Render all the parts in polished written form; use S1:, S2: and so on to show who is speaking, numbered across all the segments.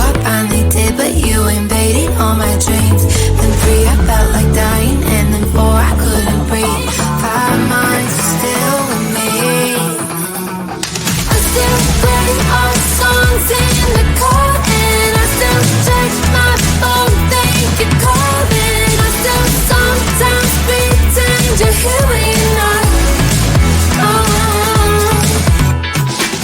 S1: I finally did, but you invaded all my dreams. Then 3, I felt like dying, and then 4, I couldn't breathe. 5 months, you're still with me. I still play our songs in the car, and I still check my phone, think you're calling. I still sometimes pretend you're here when you're not.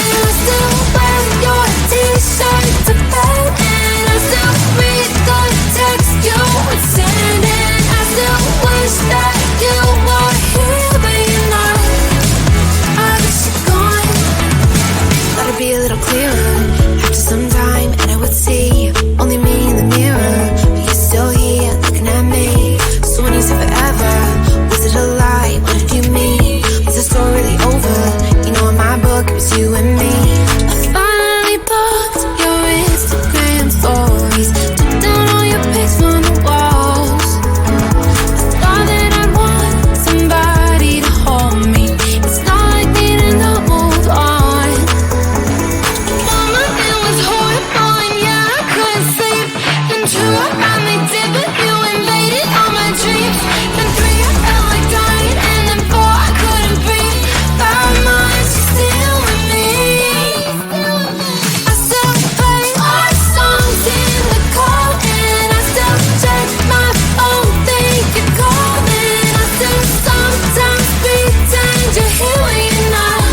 S1: And I still wear your t-shirt to bed, and I still read the text you would send, and I still wish that you were here but you're not. I wish you're gone. Thought it'd be a little clearer after some time, and I would see only me in the mirror, but you're still here looking at me. So when you said forever, was it a lie? What did you mean? Was the story really over? You know, in my book, it was you and me. I finally blocked your Instagram stories, took down all your pics from the walls. I thought that I'd want somebody to hold me. It's not like needing to move on. Mama, it was horrible, and yeah, I couldn't sleep. Then 2, I finally did, but you invaded all my dreams. Then 3, I felt like dying, and then 4, I couldn't breathe. 5 months, you're still with me. I still play our songs in the car, and I still check my phone, think you're calling. I still sometimes pretend you're here when you're not.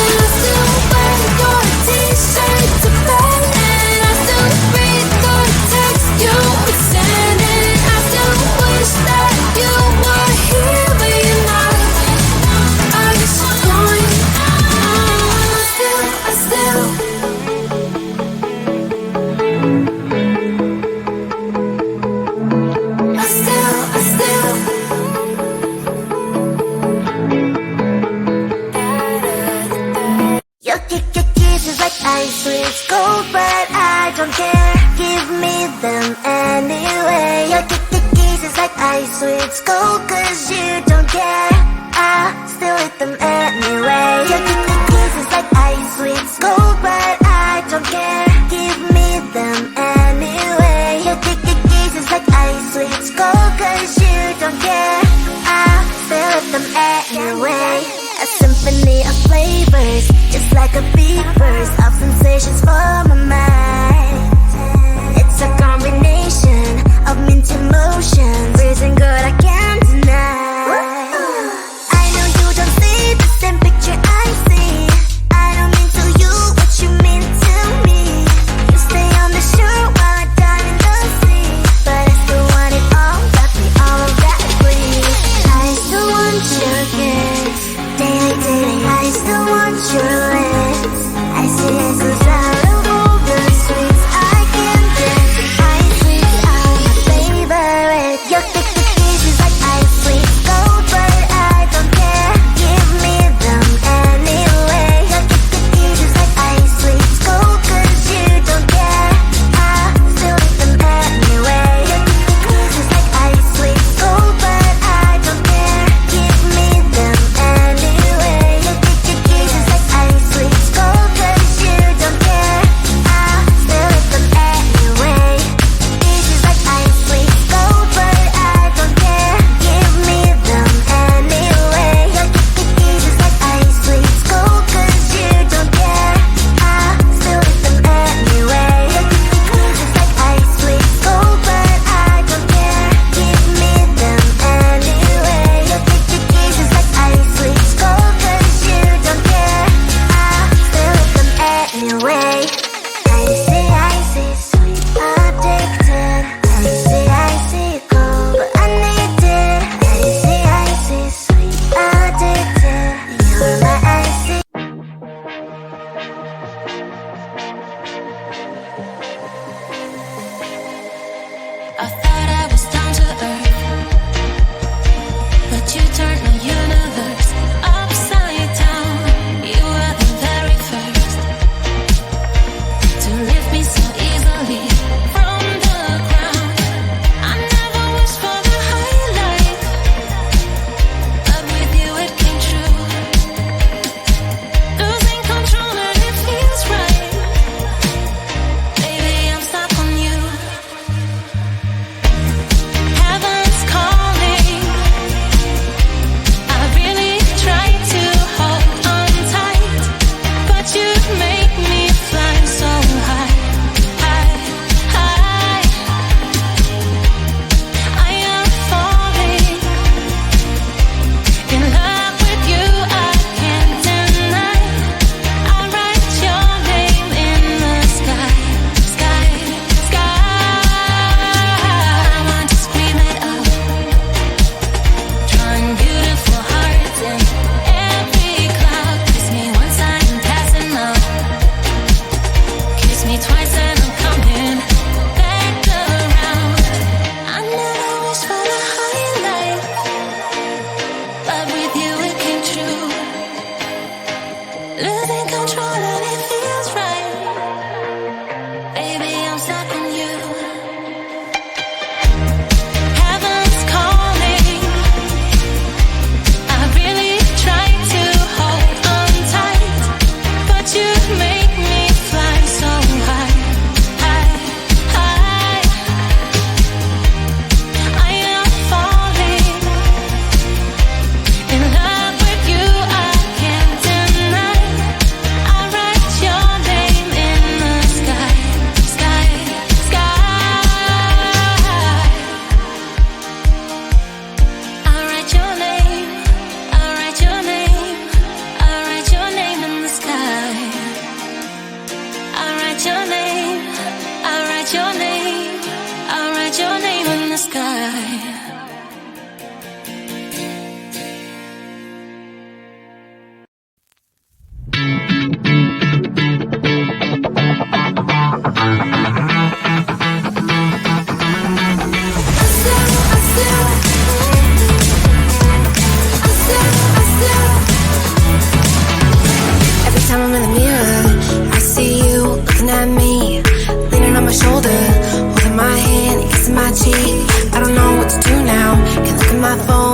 S1: And I still wear your t-shirt to bed, and I still read the text you would send, and I still wish that you were here but you're not. I wish you're gone. I still
S2: Your kisses like ice with gold, but I don't care. Give me them anyway. Your kisses like ice with gold, 'cause you don't care. I still hit them anyway. Your kisses like ice with gold, but I don't care. Give me them anyway. Your kisses like ice with gold, 'cause you don't care. I still hit them anyway. A symphony of flavors, just like a big burst of sensations for my mind. It's a combination of mint emotions, freezing good I can't deny. I know you don't see the same picture I see. I don't mean to you what you mean to me. You stay on the shore while I dive in the sea, but I still want it all, got me all that please. I still want your kiss, daily, I still want your lips. I see it goes out of all the sweets I can get. I sweet, I'm my favorite. Your kisses like
S1: my shoulder, holding my hand, kissing my cheek. I don't know what to do now. Can't look at my phone.